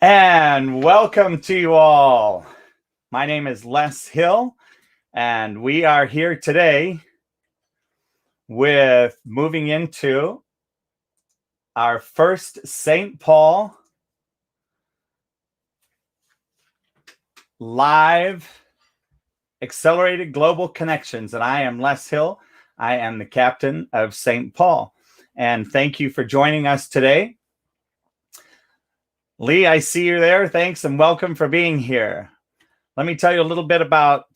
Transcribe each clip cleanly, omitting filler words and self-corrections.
And welcome to you all. My name is Les Hill, and we are here today with moving into our first St. Paul live accelerated global connections. And I am Les Hill. I am the captain of St. Paul. And thank you for joining us today. Lee, I see you there. Thanks and welcome for being here. Let me tell you a little bit about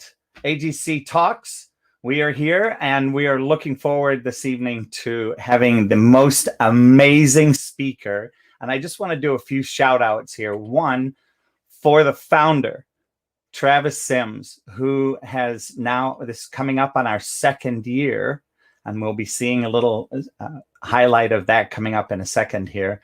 AGC Talks. We are here and we are looking forward this evening to having the most amazing speaker. And I just want to do a few shout outs here. One, for the founder, Travis Sims, who has now, this coming up on our second year, and we'll be seeing a little highlight of that coming up in a second here.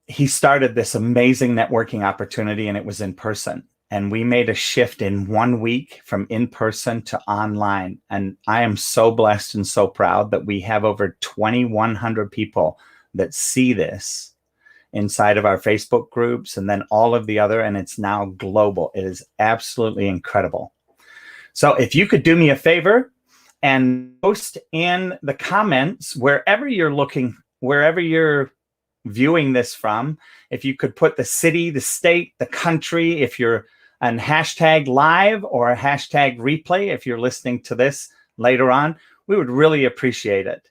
He started this amazing networking opportunity and it was in person. And we made a shift in 1 week from in person to online. And I am so blessed and so proud that we have over 2,100 people that see this inside of our Facebook groups and then all of the other, and it's now global. It is absolutely incredible. So if you could do me a favor and post in the comments, wherever you're looking, wherever you're viewing this from, if you could put the city, the state, the country, if you're on hashtag live or a hashtag replay, if you're listening to this later on, we would really appreciate it.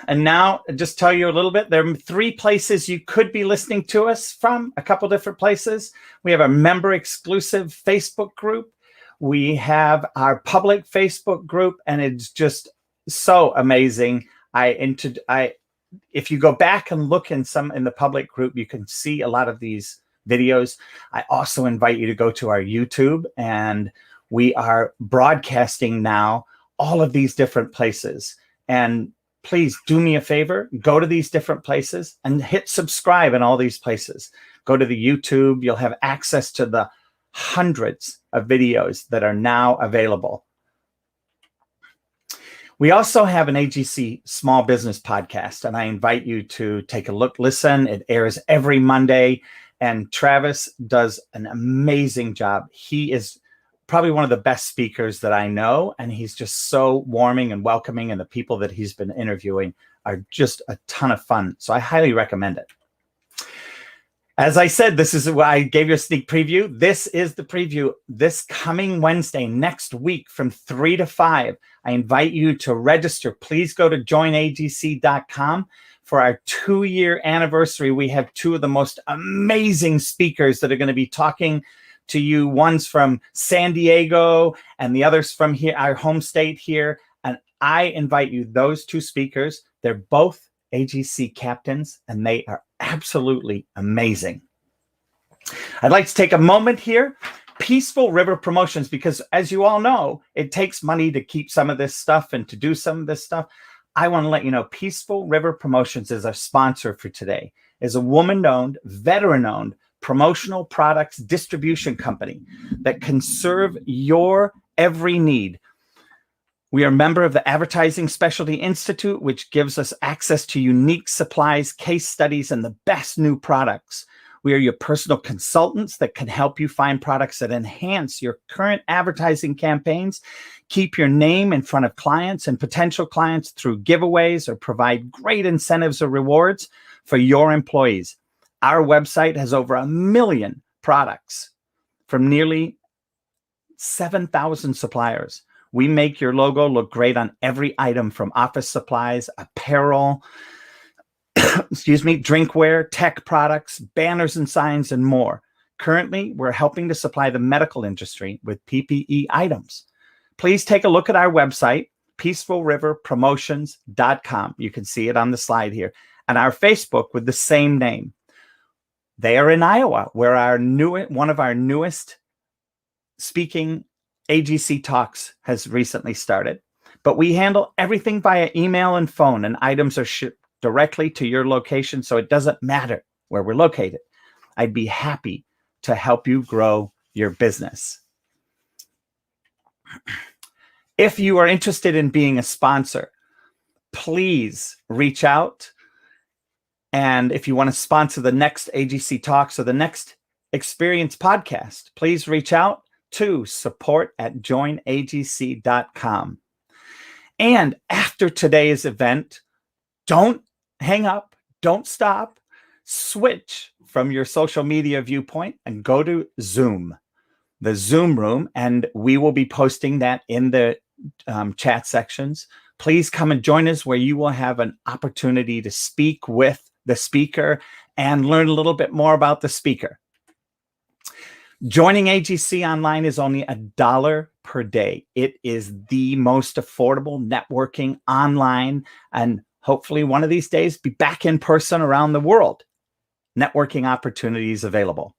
And now just tell you a little bit, there are 3 places you could be listening to us from, a couple different places. We have a member exclusive Facebook group. We have our public Facebook group, and it's just so amazing. If you go back and look in the public group, you can see a lot of these videos. I also invite you to go to our YouTube, and we are broadcasting now all of these different places. And please do me a favor, go to these different places and hit subscribe in all these places. Go to the YouTube, you'll have access to the hundreds of videos that are now available. We also have an AGC small business podcast, and I invite you to take a look, listen. It airs every Monday, and Travis does an amazing job. He is probably one of the best speakers that I know, and he's just so warming and welcoming, and the people that he's been interviewing are just a ton of fun. So I highly recommend it. As I said, this is why I gave you a sneak preview. This is the preview. This coming Wednesday, next week from 3 to 5, I invite you to register. Please go to joinagc.com for our 2-year anniversary. We have 2 of the most amazing speakers that are going to be talking to you. One's from San Diego and the other's from here, our home state here. And I invite you, those 2 speakers, they're both AGC captains, and they are absolutely amazing. I'd like to take a moment here. Peaceful River Promotions, because as you all know, it takes money to keep some of this stuff and to do some of this stuff. I want to let you know, Peaceful River Promotions is our sponsor for today. Is a woman-owned, veteran-owned promotional products distribution company that can serve your every need. We are a member of the Advertising Specialty Institute, which gives us access to unique supplies, case studies, and the best new products. We are your personal consultants that can help you find products that enhance your current advertising campaigns, keep your name in front of clients and potential clients through giveaways, or provide great incentives or rewards for your employees. Our website has over 1 million products from nearly 7,000 suppliers. We make your logo look great on every item, from office supplies, apparel, drinkware, tech products, banners and signs, and more. Currently, we're helping to supply the medical industry with PPE items. Please take a look at our website, peacefulriverpromotions.com. You can see it on the slide here. And our Facebook with the same name. They are in Iowa, where one of our newest speaking AGC Talks has recently started. But we handle everything via email and phone, and items are shipped directly to your location, so it doesn't matter where we're located. I'd be happy to help you grow your business. If you are interested in being a sponsor, please reach out. And if you want to sponsor the next AGC Talks or the next Experience podcast, please reach out to support@joinagc.com. And after today's event, don't hang up, don't stop, switch from your social media viewpoint and go to Zoom, the Zoom room, and we will be posting that in the chat sections. Please come and join us, where you will have an opportunity to speak with the speaker and learn a little bit more about the speaker. Joining AGC online is only $1 per day. It is the most affordable networking online, and hopefully one of these days be back in person around the world. Networking opportunities available.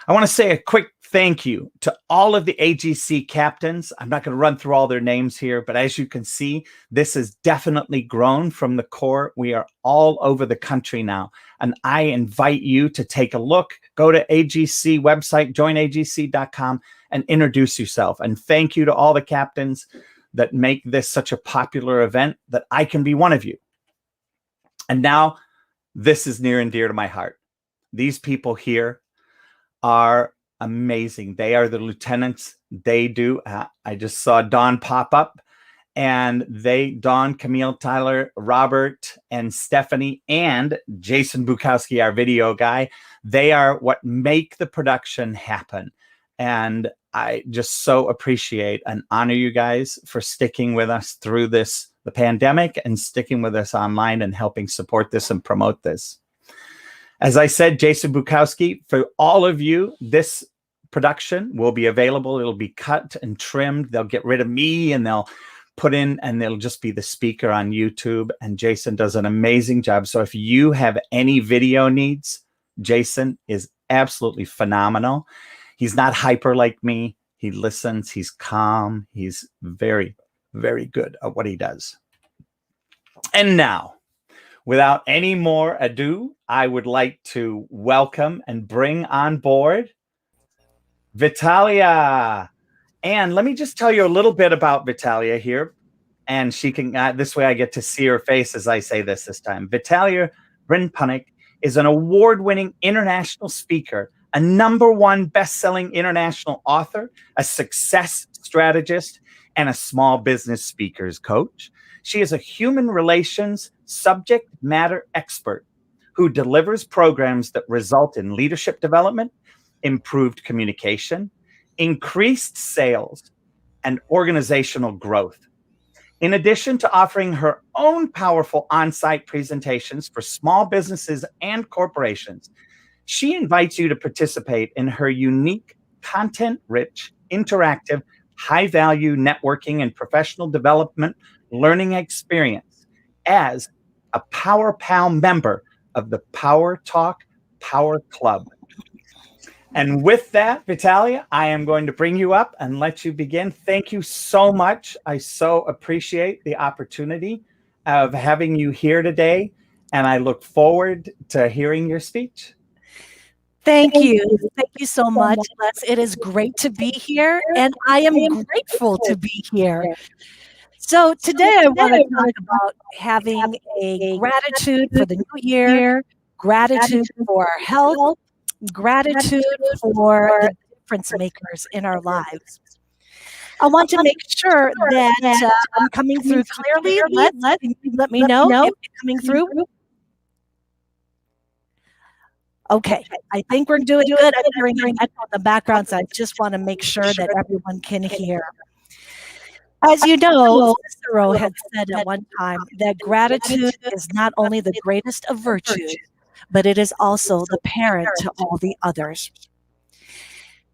I want to say a quick thank you to all of the AGC captains. I'm not going to run through all their names here, but as you can see, this has definitely grown from the core. We are all over the country now, and I invite you to take a look. Go to AGC website, joinagc.com, and introduce yourself. And thank you to all the captains that make this such a popular event, that I can be one of you. And now, this is near and dear to my heart. These people here are amazing. They are the lieutenants. They do. I just saw Dawn pop up, and Dawn, Camille, Tyler, Robert, and Stephanie, and Jason Bukowski, our video guy. They are what make the production happen. And I just so appreciate and honor you guys for sticking with us through the pandemic, and sticking with us online and helping support this and promote this. As I said, Jason Bukowski, for all of you, this production will be available. It'll be cut and trimmed. They'll get rid of me, and they'll put in, and it'll just be the speaker on YouTube. And Jason does an amazing job. So if you have any video needs, Jason is absolutely phenomenal. He's not hyper like me. He listens. He's calm. He's very, very good at what he does. And now, without any more ado, I would like to welcome and bring on board Vitalia. And let me just tell you a little bit about Vitalia here. And she can, this way I get to see her face as I say this time. Vitalia Bryn-Pundyk is an award-winning international speaker, a #1 best-selling international author, a success strategist, and a small business speakers coach. She is a human relations subject matter expert who delivers programs that result in leadership development, improved communication, increased sales, and organizational growth. In addition to offering her own powerful on-site presentations for small businesses and corporations, she invites you to participate in her unique, content-rich, interactive, high-value networking and professional development learning experience as a Power Pal member of the Power Talk Power Club. And with that, Vitalia, I am going to bring you up and let you begin. Thank you so much. I so appreciate the opportunity of having you here today, and I look forward to hearing your speech. Thank you. Thank you so much, Les. It is great to be here, and I am grateful to be here. So today I want to talk about having a gratitude for the new year, gratitude for our health, gratitude for the difference makers in our lives. I want to make sure that I'm coming through clearly. Let me know if it's coming through. Okay, I think we're doing good. I'm hearing an echo in the background, so I just want to make sure that everyone can hear. As you know, Cicero had said at one time that gratitude is not only the greatest of virtues, but it is also the parent to all the others.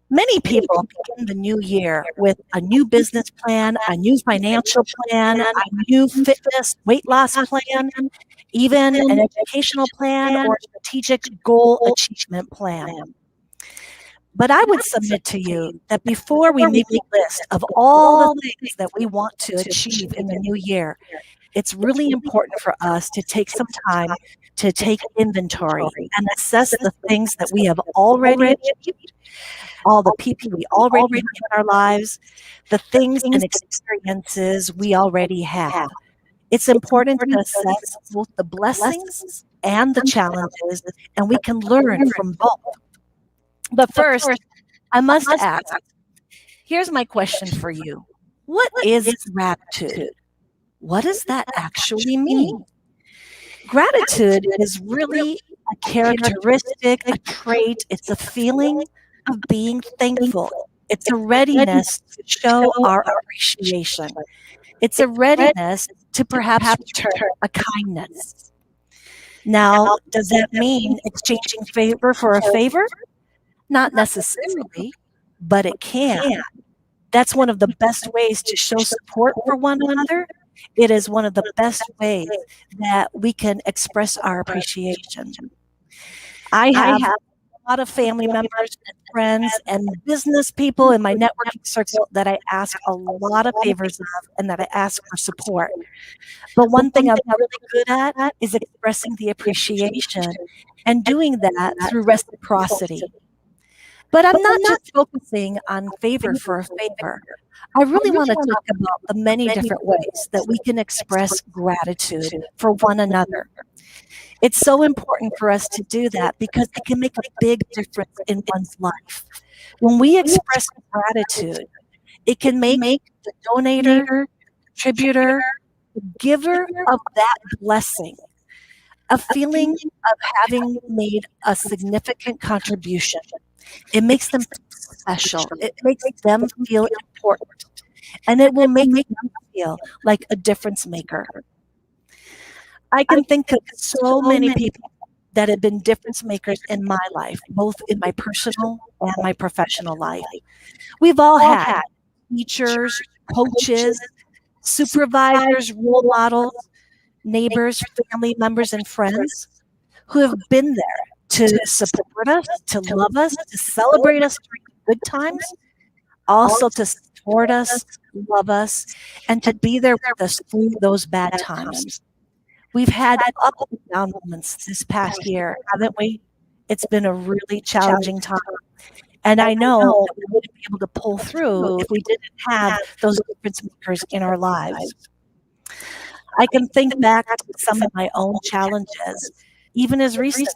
Many people begin the new year with a new business plan, a new financial plan, a new fitness, weight loss plan, even an educational plan or strategic goal achievement plan. But I would submit to you that before we make a list of all the things that we want to achieve in the new year, it's really important for us to take some time to take inventory and assess the things that we have already achieved, all the people we already have in our lives, the things and experiences we already have. It's important to assess both the blessings and the challenges, and we can learn from both. But first, I must ask, here's my question for you. What is gratitude? What does that actually mean? Gratitude is really a characteristic, a trait. It's a feeling of being thankful. It's a readiness to show our appreciation. It's a readiness to perhaps return a kindness. Now, does that mean exchanging favor for a favor? Not necessarily, but it can. That's one of the best ways to show support for one another. It is one of the best ways that we can express our appreciation. I have a lot of family members and friends and business people in my networking circle that I ask a lot of favors of and that I ask for support. But one thing I'm really good at is expressing the appreciation and doing that through reciprocity. But I'm not just focusing on favor for a favor. I really want to talk about the many different ways that we can express gratitude for one another. It's so important for us to do that because it can make a big difference in one's life. When we express gratitude, it can make the donator, contributor, the giver of that blessing a feeling of having made a significant contribution. It makes them special. It makes them feel important. And it will make them feel like a difference maker. I can think of so many people that have been difference makers in my life, both in my personal and my professional life. We've all had teachers, coaches, supervisors, role models, neighbors, family members, and friends who have been there to support us, to love us, to celebrate us during good times, also to support us, love us, and to be there with us through those bad times. We've had up and down moments this past year, haven't we? It's been a really challenging time. And I know that we wouldn't be able to pull through if we didn't have those difference makers in our lives. I can think back to some of my own challenges, even as recent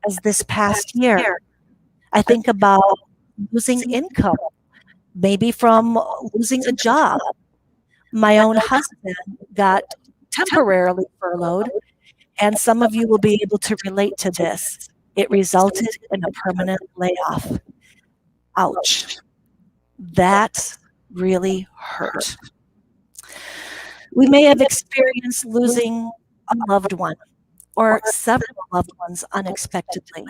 as this past year. I think about losing income, maybe from losing a job. My own husband got temporarily furloughed, and some of you will be able to relate to this. It resulted in a permanent layoff. Ouch. That really hurt. We may have experienced losing a loved one or several loved ones unexpectedly.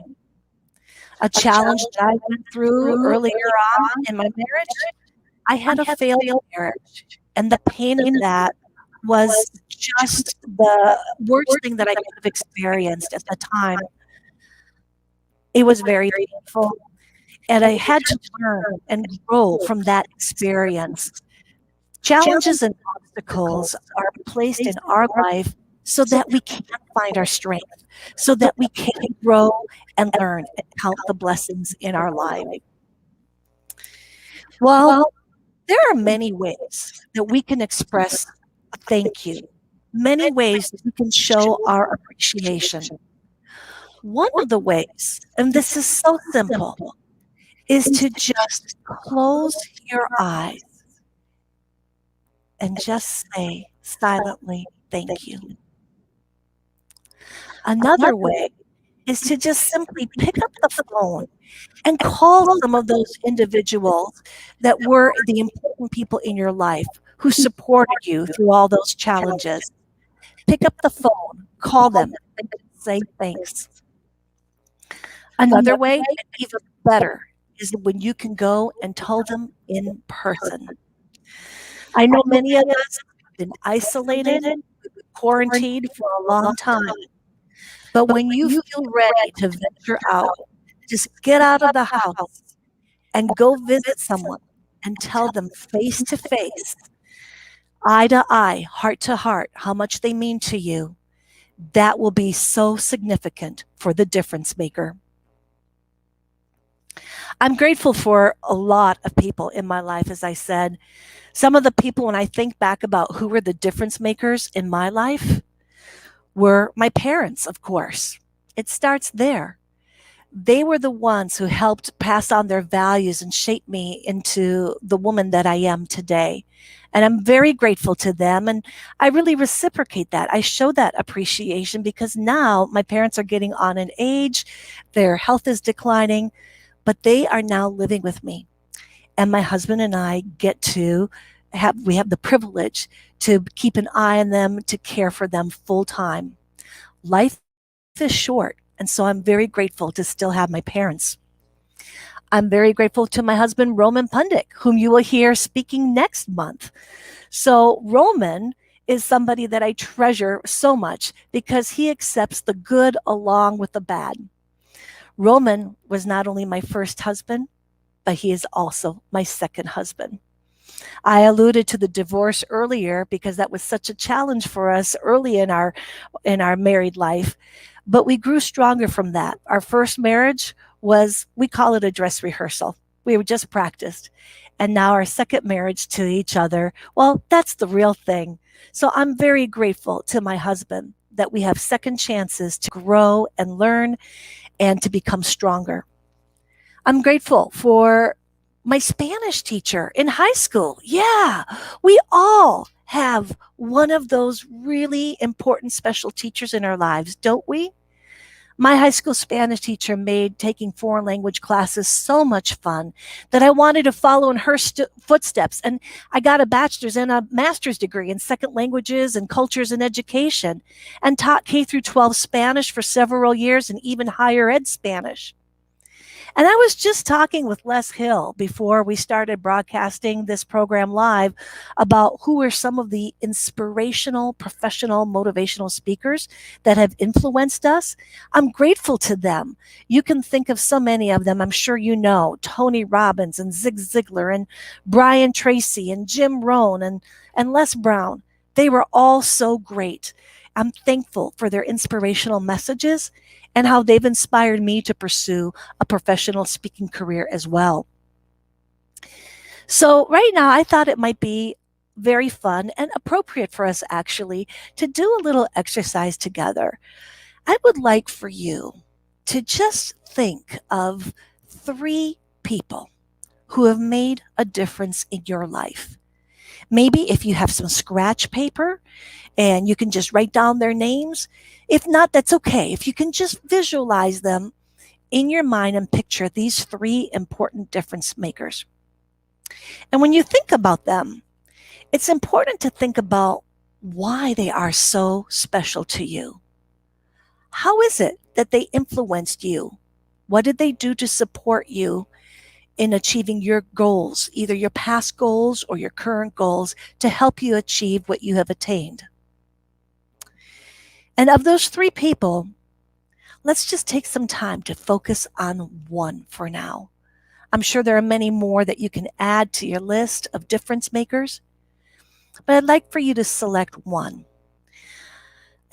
A challenge that I went through earlier on in my marriage, I had a failed marriage, and the pain of that was just the worst thing that I could have experienced at the time. It was very painful, and I had to learn and grow from that experience. Challenges and obstacles are placed in our life so that we can find our strength, so that we can grow and learn and count the blessings in our life. Well, there are many ways that we can express thank you, many ways that we can show our appreciation. One of the ways, and this is so simple, is to just close your eyes and just say silently, thank you. Another way is to just simply pick up the phone and call some of those individuals that were the important people in your life who supported you through all those challenges. Pick up the phone, call them, and say thanks. Another way, and even better, is when you can go and tell them in person. I know many of us have been isolated, quarantined for a long time. But when you feel ready to venture out, just get out of the house and go visit someone and tell them face to face, eye to eye, heart to heart, how much they mean to you. That will be so significant for the difference maker. I'm grateful for a lot of people in my life, as I said. Some of the people, when I think back about who were the difference makers in my life, were my parents, of course. It starts there. They were the ones who helped pass on their values and shape me into the woman that I am today. And I'm very grateful to them. And I really reciprocate that. I show that appreciation because now my parents are getting on in age, their health is declining, but they are now living with me. And my husband and I get to we have the privilege to keep an eye on them, to care for them full time. Life is short. And so I'm very grateful to still have my parents. I'm very grateful to my husband, Roman Pundyk, whom you will hear speaking next month. So Roman is somebody that I treasure so much because he accepts the good along with the bad. Roman was not only my first husband, but he is also my second husband. I alluded to the divorce earlier because that was such a challenge for us early in our married life, but we grew stronger from that. Our first marriage was, we call it a dress rehearsal. We were just practiced. And now our second marriage to each other, well, that's the real thing. So I'm very grateful to my husband that we have second chances to grow and learn and to become stronger. I'm grateful for my Spanish teacher in high school. Yeah, we all have one of those really important special teachers in our lives, don't we? My high school Spanish teacher made taking foreign language classes so much fun that I wanted to follow in her footsteps. And I got a bachelor's and a master's degree in second languages and cultures and education, and taught K through 12 Spanish for several years and even higher ed Spanish. And I was just talking with Les Hill before we started broadcasting this program live about who are some of the inspirational, professional, motivational speakers that have influenced us. I'm grateful to them. You can think of so many of them. I'm sure you know Tony Robbins and Zig Ziglar and Brian Tracy and Jim Rohn and Les Brown. They were all so great. I'm thankful for their inspirational messages and how they've inspired me to pursue a professional speaking career as well. So right now, I thought it might be very fun and appropriate for us actually to do a little exercise together. I would like for you to just think of 3 people who have made a difference in your life. Maybe if you have some scratch paper and you can just write down their names. If not, that's okay. If you can just visualize them in your mind and picture these 3 important difference makers. And when you think about them, it's important to think about why they are so special to you. How is it that they influenced you? What did they do to support you in achieving your goals, either your past goals or your current goals, to help you achieve what you have attained? And of those 3 people, let's just take some time to focus on one for now. I'm sure there are many more that you can add to your list of difference makers, but I'd like for you to select one.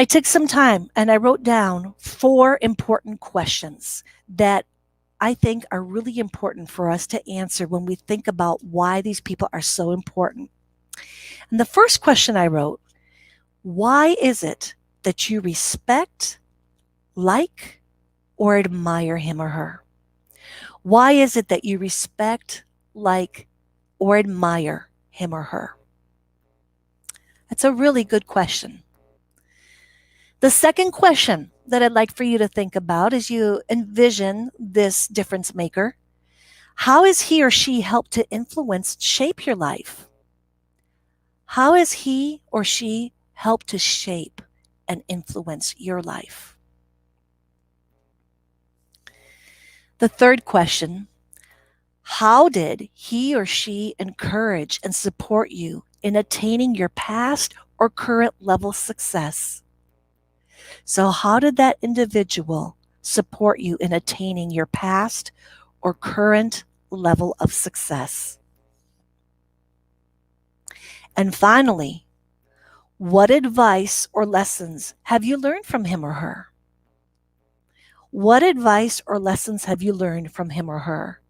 I took some time and I wrote down 4 important questions that I think are really important for us to answer when we think about why these people are so important. And the first question I wrote, why is it that you respect, like, or admire him or her? Why is it that you respect, like, or admire him or her? That's a really good question. The second question that I'd like for you to think about as you envision this difference maker, how has he or she helped to influence, shape your life? How has he or she helped to shape and influence your life? The third question, how did he or she encourage and support you in attaining your past or current level success? So how did that individual support you in attaining your past or current level of success? And finally, what advice or lessons have you learned from him or her? What advice or lessons have you learned from him or her?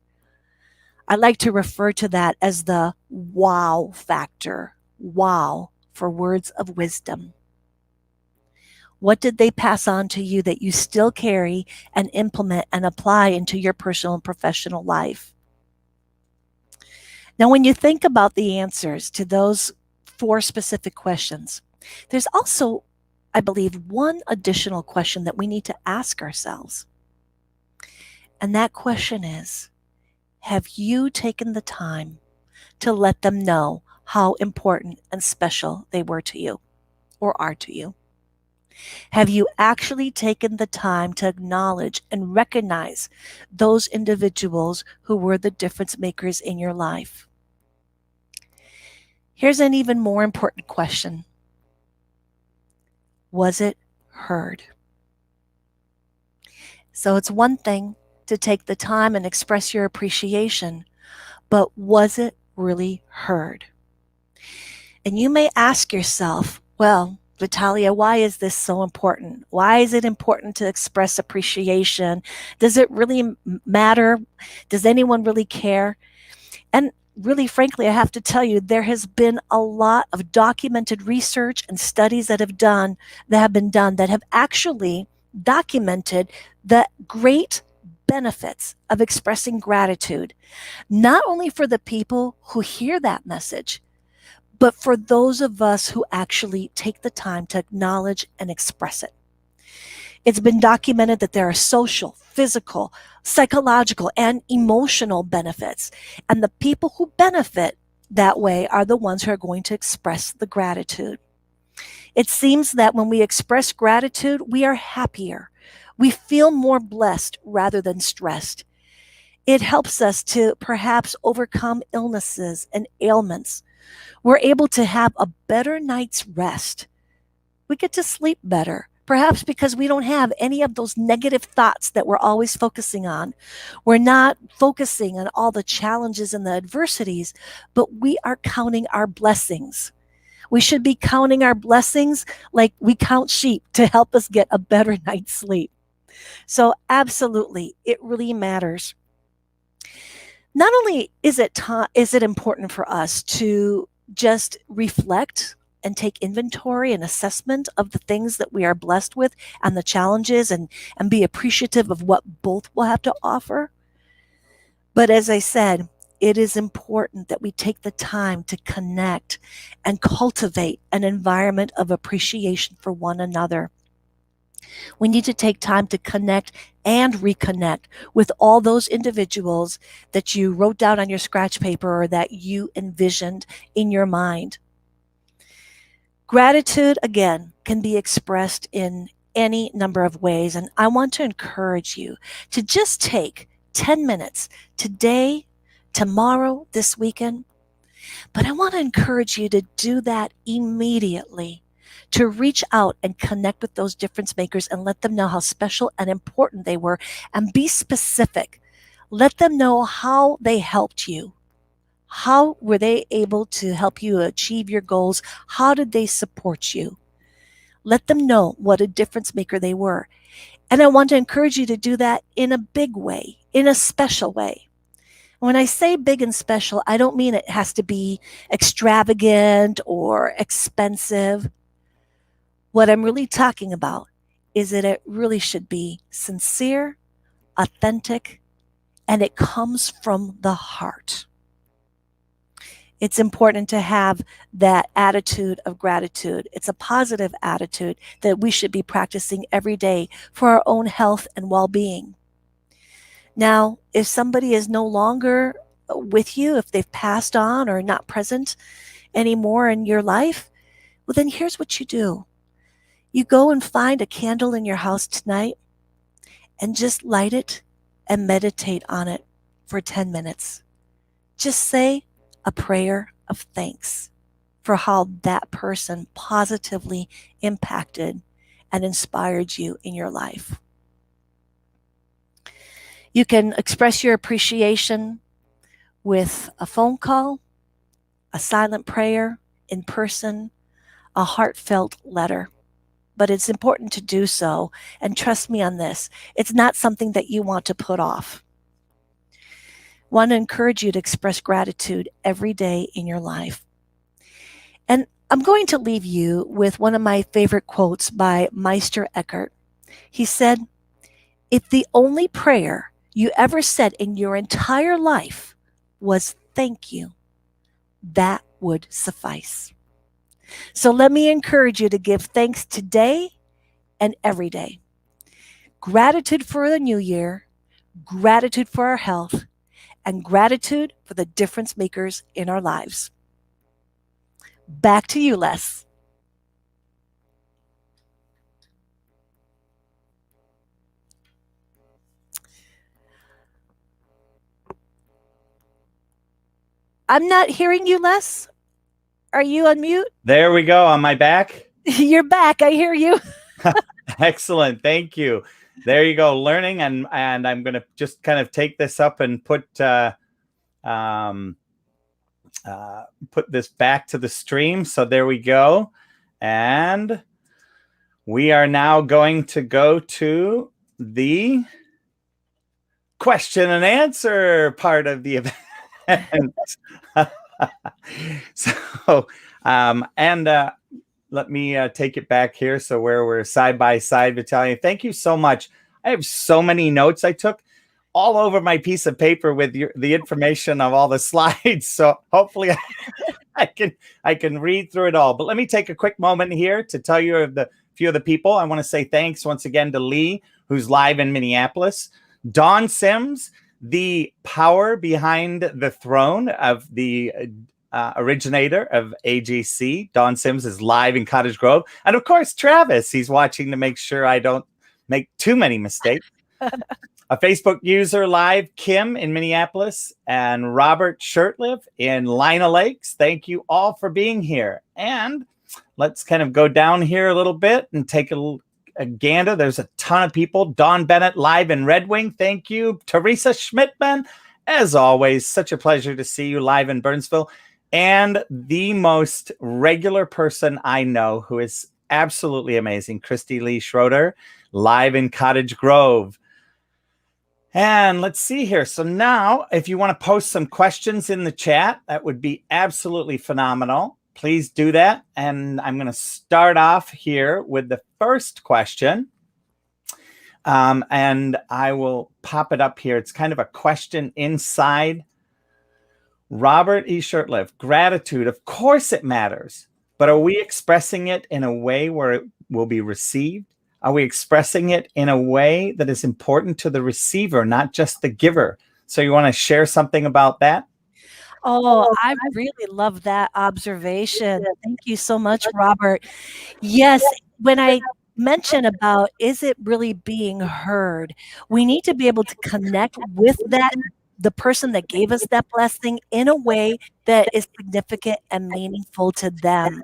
I like to refer to that as the wow factor. Wow for words of wisdom. What did they pass on to you that you still carry and implement and apply into your personal and professional life? Now, when you think about the answers to those 4 specific questions, there's also, I believe, one additional question that we need to ask ourselves. And that question is, have you taken the time to let them know how important and special they were to you or are to you? Have you actually taken the time to acknowledge and recognize those individuals who were the difference makers in your life? Here's an even more important question. Was it heard? So it's one thing to take the time and express your appreciation, but was it really heard? And you may ask yourself, well, Vitalia, why is this so important? Why is it important to express appreciation? Does it really matter? Does anyone really care? And really, frankly, I have to tell you, there has been a lot of documented research and studies that have been done that have actually documented the great benefits of expressing gratitude, not only for the people who hear that message, but for those of us who actually take the time to acknowledge and express it. It's been documented that there are social, physical, psychological, and emotional benefits. And the people who benefit that way are the ones who are going to express the gratitude. It seems that when we express gratitude, we are happier. We feel more blessed rather than stressed. It helps us to perhaps overcome illnesses and ailments. We're able to have a better night's rest. We get to sleep better, perhaps because we don't have any of those negative thoughts that we're always focusing on. We're not focusing on all the challenges and the adversities, but we are counting our blessings. We should be counting our blessings like we count sheep to help us get a better night's sleep. So absolutely, it really matters. Not only is it important for us to just reflect and take inventory and assessment of the things that we are blessed with and the challenges and be appreciative of what both will have to offer. But as I said, it is important that we take the time to connect and cultivate an environment of appreciation for one another. We need to take time to connect and reconnect with all those individuals that you wrote down on your scratch paper or that you envisioned in your mind. Gratitude, again, can be expressed in any number of ways. And I want to encourage you to just take 10 minutes today, tomorrow, this weekend. But I want to encourage you to do that immediately, to reach out and connect with those difference makers and let them know how special and important they were, and be specific. Let them know how they helped you. How were they able to help you achieve your goals? How did they support you? Let them know what a difference maker they were. And I want to encourage you to do that in a big way, in a special way. When I say big and special, I don't mean it has to be extravagant or expensive. What I'm really talking about is that it really should be sincere, authentic, and it comes from the heart. It's important to have that attitude of gratitude. It's a positive attitude that we should be practicing every day for our own health and well-being. Now, if somebody is no longer with you, if they've passed on or not present anymore in your life, well, then here's what you do. You go and find a candle in your house tonight and just light it and meditate on it for 10 minutes. Just say a prayer of thanks for how that person positively impacted and inspired you in your life. You can express your appreciation with a phone call, a silent prayer, in person, a heartfelt letter. but it's important to do so. And trust me on this, it's not something that you want to put off. Want to encourage you to express gratitude every day in your life. And I'm going to leave you with one of my favorite quotes by Meister Eckhart. He said, "If the only prayer you ever said in your entire life was thank you, that would suffice." So let me encourage you to give thanks today and every day. Gratitude for the new year, gratitude for our health, and gratitude for the difference makers in our lives. Back to you, Les. I'm not hearing you, Les. Are you on mute? There we go. On my back. You're back. I hear you. Excellent. Thank you. There you go. Learning. And I'm going to just kind of take this up and put this back to the stream. So there we go. And we are now going to go to the question and answer part of the event. So, let me take it back here. So where we're side by side, Vitalia, thank you so much. I have so many notes I took all over my piece of paper with the information of all the slides. So hopefully I can read through it all. But let me take a quick moment here to tell you of the few of the people. I want to say thanks once again to Lee, who's live in Minneapolis. Don Sims, the power behind the throne of the originator of AGC. Don Sims is live in Cottage Grove. And of course, Travis, he's watching to make sure I don't make too many mistakes. A Facebook user live, Kim in Minneapolis, and Robert Shirtliff in Lina Lakes. Thank you all for being here. And let's kind of go down here a little bit and take a gander. There's a ton of people. Dawn Bennett live in Red Wing. Thank you. Teresa Schmidtman, as always, such a pleasure to see you live in Burnsville. And the most regular person I know who is absolutely amazing, Christy Lee Schroeder, live in Cottage Grove. And let's see here. So now, if you want to post some questions in the chat, that would be absolutely phenomenal. Please do that. And I'm going to start off here with the first question. And I will pop it up here. It's kind of a question inside. Robert E. Shirtliff, gratitude, of course it matters, but are we expressing it in a way where it will be received? Are we expressing it in a way that is important to the receiver, not just the giver? So you want to share something about that? Oh, I really love that observation. Thank you so much, Robert. Yes, when I mention about is it really being heard, we need to be able to connect with the person that gave us that blessing in a way that is significant and meaningful to them.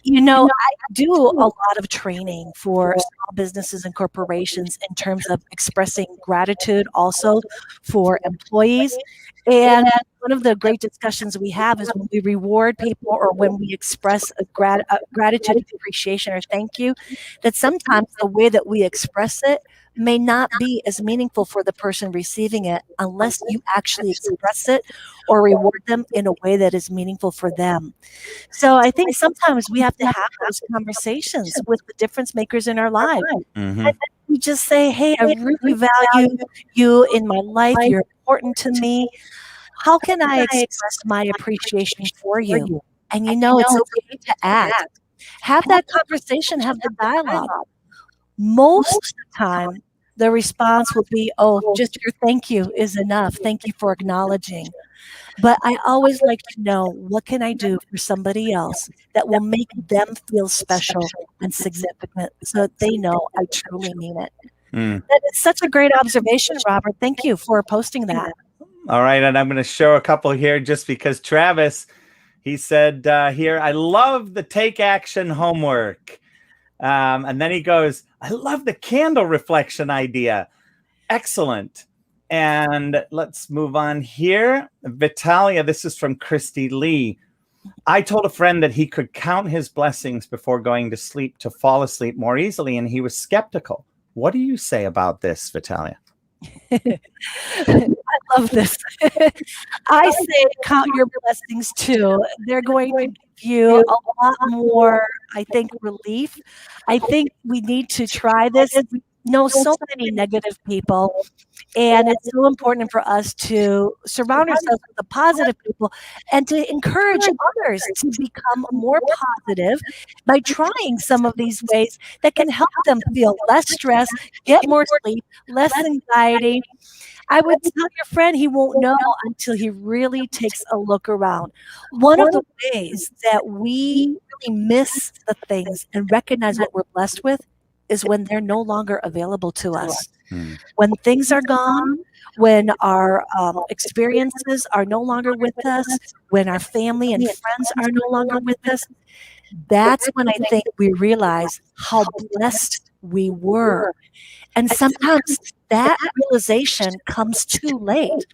You know, I do a lot of training for small businesses and corporations in terms of expressing gratitude also for employees. And one of the great discussions we have is when we reward people or when we express a gratitude, appreciation, or thank you, that sometimes the way that we express it may not be as meaningful for the person receiving it unless you actually express it or reward them in a way that is meaningful for them. So I think sometimes we have to have those conversations with the difference makers in our lives. Mm-hmm. And we just say, hey, I really value you in my life. You're important to me. How can I express my appreciation for you? And you know, it's okay to ask. Have that conversation, have the dialogue. Most of the time, the response will be, oh, just your thank you is enough. Thank you for acknowledging. But I always like to know, what can I do for somebody else that will make them feel special and significant so that they know I truly mean it. That is such a great observation, Robert. Thank you for posting that. All right. And I'm going to show a couple here just because Travis, he said here, I love the take action homework. And then he goes, I love the candle reflection idea. Excellent. And let's move on here. Vitalia, this is from Christy Lee. I told a friend that he could count his blessings before going to sleep to fall asleep more easily, and he was skeptical. What do you say about this, Vitalia? I love this. I say count your blessings too. They're going to give you a lot more, I think, relief. I think we need to try this. We know so many negative people, and it's so important for us to surround ourselves with the positive people and to encourage others to become more positive by trying some of these ways that can help them feel less stress, get more sleep, less anxiety. I would tell your friend he won't know until he really takes a look around. One of the ways that we really miss the things and recognize what we're blessed with is when they're no longer available to us. When things are gone, when our experiences are no longer with us, when our family and friends are no longer with us, that's when I think we realize how blessed we were. And sometimes that realization comes too late.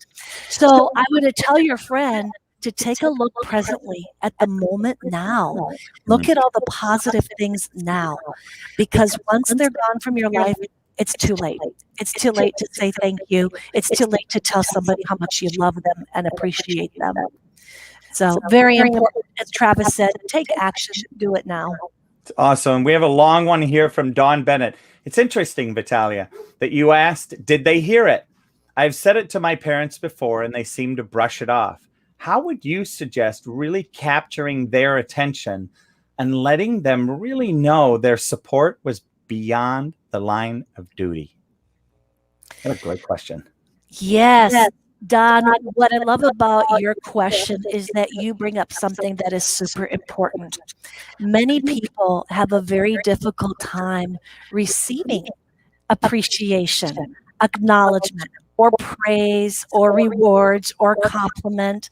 So I would tell your friend to take a look presently at the moment now. Look at all the positive things now, because once they're gone from your life, it's too late. It's too late to say thank you. It's too late to tell somebody how much you love them and appreciate them. So very important, as Travis said, take action, do it now. Awesome. We have a long one here from Dawn Bennett. It's interesting, Vitalia, that you asked, did they hear it? I've said it to my parents before and they seem to brush it off. How would you suggest really capturing their attention and letting them really know their support was beyond the line of duty? What a great question. Yes. Don, what I love about your question is that you bring up something that is super important. Many people have a very difficult time receiving appreciation, acknowledgement, or praise, or rewards, or compliment.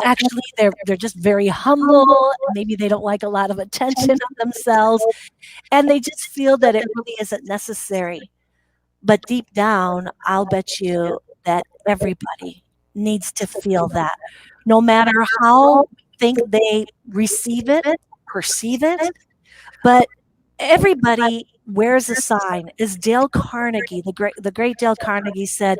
Actually, they're just very humble. Maybe they don't like a lot of attention of themselves, and they just feel that it really isn't necessary. But deep down, I'll bet you that everybody needs to feel that, no matter how think they receive it, perceive it. But everybody wears a sign. As Dale Carnegie, the great Dale Carnegie said,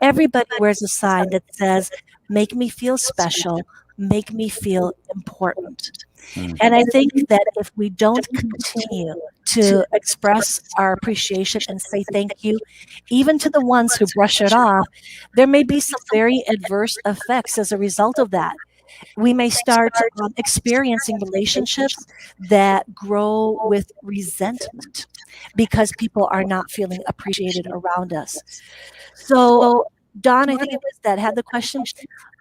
everybody wears a sign that says, "Make me feel special, make me feel important." And I think that if we don't continue to express our appreciation and say thank you, even to the ones who brush it off, there may be some very adverse effects as a result of that. We may start experiencing relationships that grow with resentment because people are not feeling appreciated around us. So, Don, I think it was that had the question.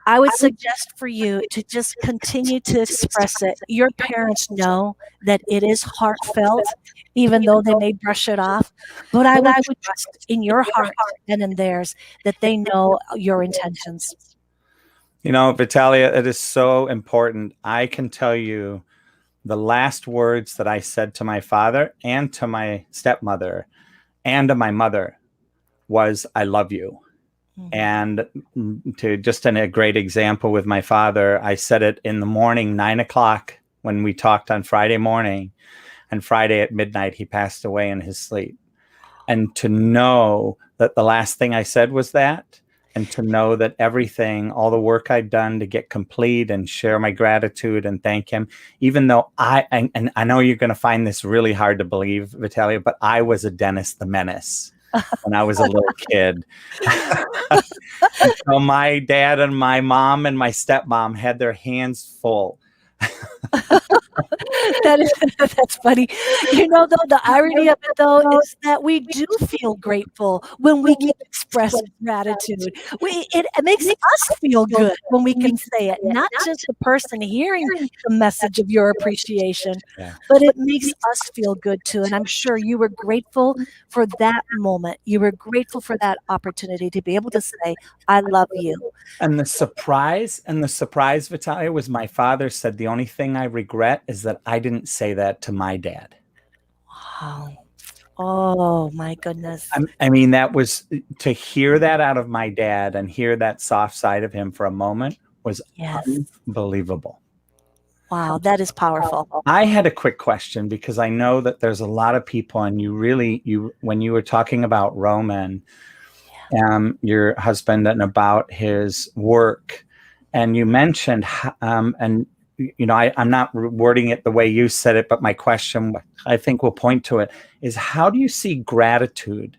I would suggest for you to just continue to express it. Your parents know that it is heartfelt, even though they may brush it off. But I would trust in your heart and in theirs that they know your intentions. You know, Vitalia, it is so important. I can tell you the last words that I said to my father and to my stepmother and to my mother was, "I love you." And to just in a great example with my father, I said it in the morning, 9 o'clock, when we talked on Friday morning, and Friday at midnight, he passed away in his sleep. And to know that the last thing I said was that, and to know that everything, all the work I'd done to get complete and share my gratitude and thank him, even though and I know you're going to find this really hard to believe, Vitalia, but I was a Dennis the Menace when I was a little kid. So my dad and my mom and my stepmom had their hands full. That's funny. You know, though, the irony of it, though, is that we do feel grateful when we can express gratitude. It makes us feel good when we can say it, not just the person hearing the message of your appreciation, but it makes us feel good too. And I'm sure you were grateful for that moment. You were grateful for that opportunity to be able to say, "I love you." And the surprise, Vitalia, was my father said, the only thing I regret is that I didn't say that to my dad. Wow. Oh, my goodness. I mean, that was, to hear that out of my dad and hear that soft side of him for a moment was unbelievable. Wow, that is powerful. I had a quick question because I know that there's a lot of people, and when you were talking about Roman, your husband, and about his work, and you mentioned, and I'm not wording it the way you said it, but my question, I think, will point to it, is how do you see gratitude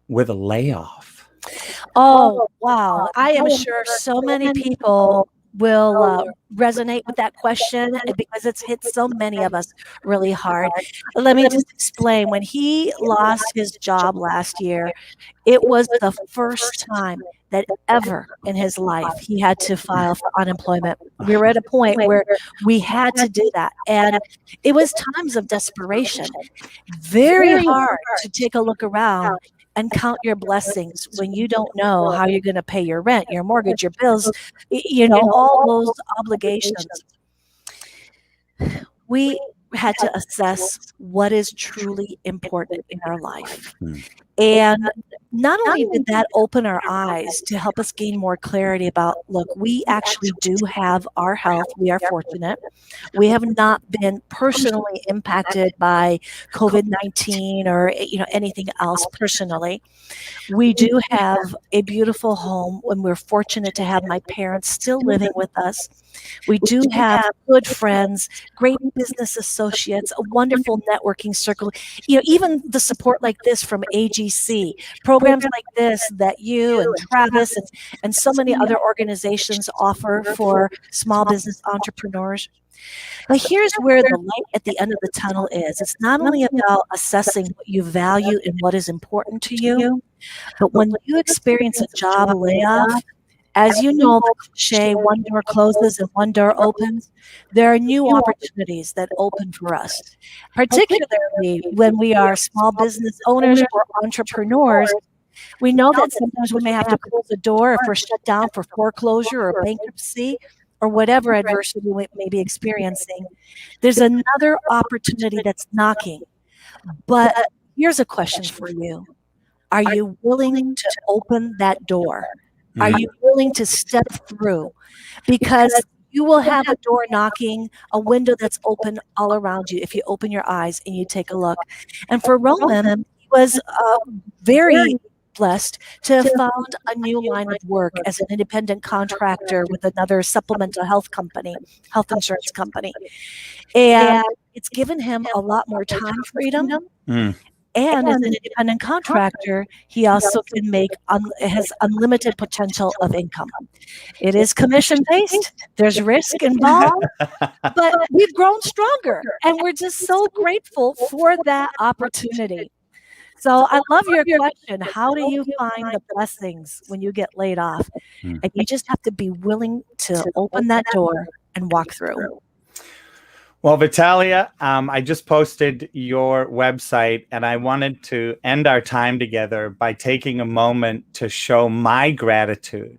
with a layoff? Oh, wow. I am sure so many people will resonate with that question because it's hit so many of us really hard. Let me just explain. When he lost his job last year, it was the first time that ever in his life he had to file for unemployment. We were at a point where we had to do that. And it was times of desperation. Very hard to take a look around and count your blessings when you don't know how you're going to pay your rent, your mortgage, your bills, all those obligations. We had to assess what is truly important in our life. And not only did that open our eyes to help us gain more clarity about, look, we actually do have our health. We are fortunate. We have not been personally impacted by COVID-19 or anything else personally. We do have a beautiful home, and we're fortunate to have my parents still living with us. We do have good friends, great business associates, a wonderful networking circle. Even the support like this from AGC, programs like this that you and Travis and so many other organizations offer for small business entrepreneurs. But here's where the light at the end of the tunnel is. It's not only about assessing what you value and what is important to you, but when you experience a job layoff, as you know, the cliche, one door closes and one door opens, there are new opportunities that open for us, particularly when we are small business owners or entrepreneurs. We know that sometimes we may have to close the door if we're shut down for foreclosure or bankruptcy or whatever adversity we may be experiencing. There's another opportunity that's knocking. But here's a question for you. Are you willing to open that door? Are you willing to step through? Because you will have a door knocking, a window that's open all around you if you open your eyes and you take a look. And for Roman, he was very blessed to have found a new line of work as an independent contractor with another supplemental health insurance company. And it's given him a lot more time freedom. And as an independent contractor, he also has unlimited potential of income. It is commission-based. There's risk involved, but we've grown stronger, and we're just so grateful for that opportunity. So I love your question. How do you find the blessings when you get laid off? And you just have to be willing to open that door and walk through. Well, Vitalia, I just posted your website, and I wanted to end our time together by taking a moment to show my gratitude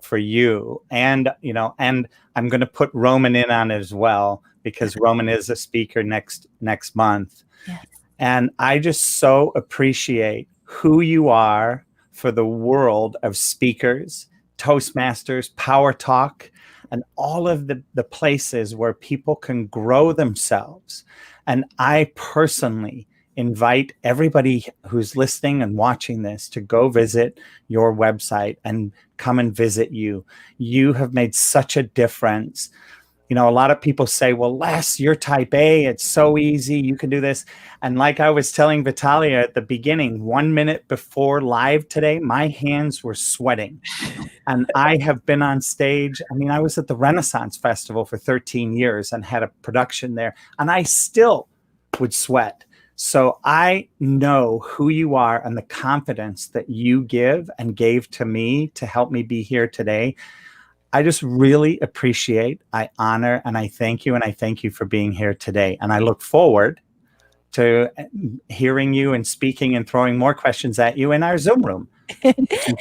for you. And I'm going to put Roman in on it as well, because Roman is a speaker next month. Yes. And I just so appreciate who you are for the world of speakers, Toastmasters, Power Talk, and all of the places where people can grow themselves. And I personally invite everybody who's listening and watching this to go visit your website and come and visit you. You have made such a difference. A lot of people say, well, Les, you're type A. It's so easy. You can do this. And like I was telling Vitalia at the beginning, 1 minute before live today, my hands were sweating. And I have been on stage. I was at the Renaissance Festival for 13 years and had a production there, and I still would sweat. So I know who you are and the confidence that you give and gave to me to help me be here today. I just really appreciate, I honor, and I thank you. And I thank you for being here today. And I look forward to hearing you and speaking and throwing more questions at you in our Zoom room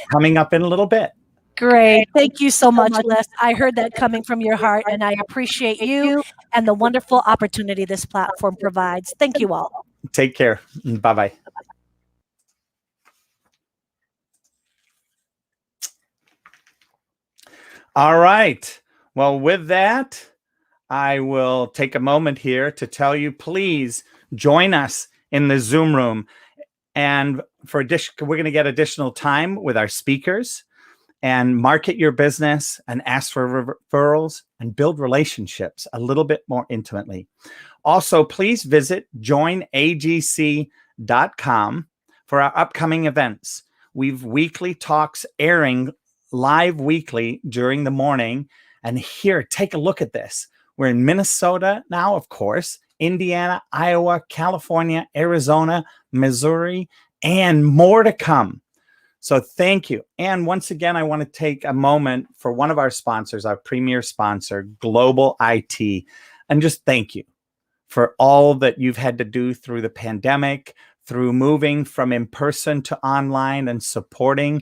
coming up in a little bit. Great. Thank you so much, Les. I heard that coming from your heart, and I appreciate you and the wonderful opportunity this platform provides. Thank you all. Take care. Bye-bye. All right. Well, with that, I will take a moment here to tell you, please join us in the Zoom room. And for we're going to get additional time with our speakers and market your business and ask for referrals and build relationships a little bit more intimately. Also, please visit joinagc.com for our upcoming events. We've weekly talks airing live weekly during the morning. And here, take a look at this. We're in Minnesota now, of course, Indiana, Iowa, California, Arizona, Missouri, and more to come. So thank you. And once again, I want to take a moment for one of our sponsors, our premier sponsor, Global IT, and just thank you for all that you've had to do through the pandemic, through moving from in-person to online and supporting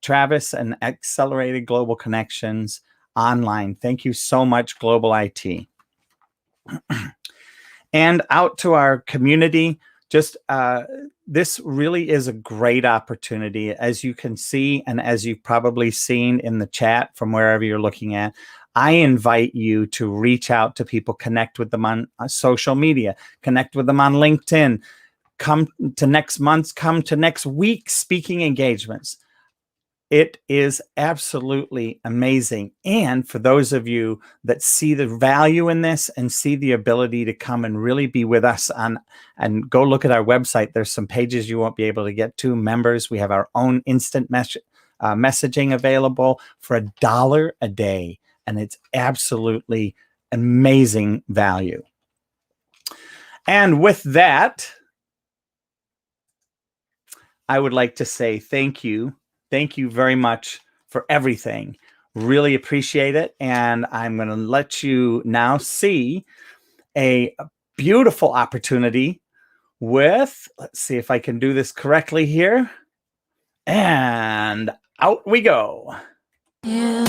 Travis and Accelerated Global Connections online. Thank you so much, Global IT. And out to our community, just this really is a great opportunity. As you can see, and as you've probably seen in the chat from wherever you're looking at, I invite you to reach out to people, connect with them on social media, connect with them on LinkedIn, come to next month's, come to next week's speaking engagements. It is absolutely amazing. And for those of you that see the value in this and see the ability to come and really be with us on, and go look at our website, there's some pages you won't be able to get to. Members, we have our own instant messaging available for $1 a day. And it's absolutely amazing value. And with that, I would like to say thank you. Thank you very much for everything. Really appreciate it. And I'm going to let you now see a beautiful opportunity with, let's see if I can do this correctly here. And out we go. Yeah.